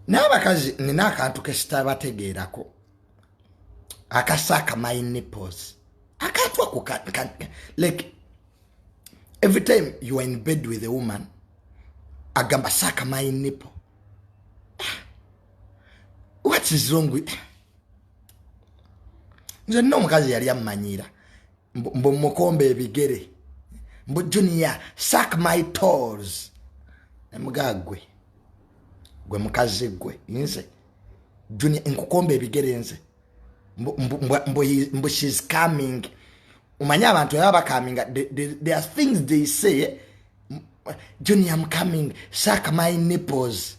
N'abakazi nina akantu ke sitabategeerako akasaka my nipples akatwa ku like every time you are in bed with a woman agamba saka my nipple. What is wrong with nze no mukazi yali amanyira mbo mukombe ebigere mbo Junior suck my toes emugagwe gwe mukazi gwe nze Junior nkukombe ebigere nze mbo she's coming umanya abantu yaba coming there are things they say Junior I'm coming suck my nipples.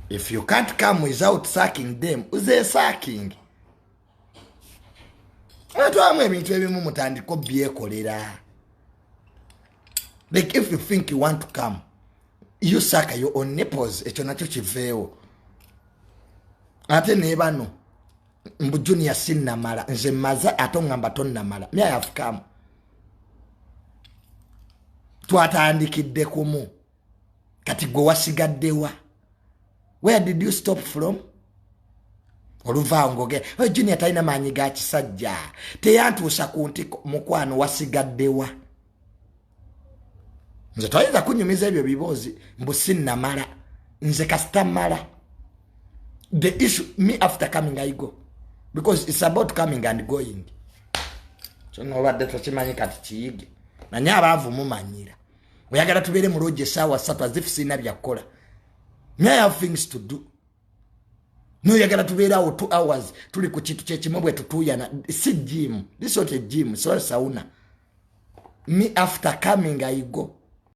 If you can't come without sucking them, uze sucking. Watu amwe ebintu ebimu mutandiko byekolera. Like if you think you want to come, you suck your own nipples. Echo nacho chivewo. Ate nebano. Mbu Junior sinna mala. Nze maza atongamba tonna mala. Me I have come. Twatandikidde kumu. Kati gwe wasigaddewa. Where did you stop from? Oluva ngoge. Junior taina manyi ga kisajja. Teyantuusa ku ntiko mukwano wasigaddewa. Nze toyinza kunyumiza ebyo bibozi mbu sinnamala. Nze kasita mala. The issue, me after coming I go. Because it's about coming and going. So no wadde tokimanyi kati kiyige. Nanye abaavu mumanyira. Oyagala tubeere mu lodge essaawa 3 as if sina byakola. Me I have things to do. No yagala tubeera awo 2 hours tuli ku kitu kyekimu bwe tutuyana. Si gym. This is not a gym, so sauna. Me after coming I go.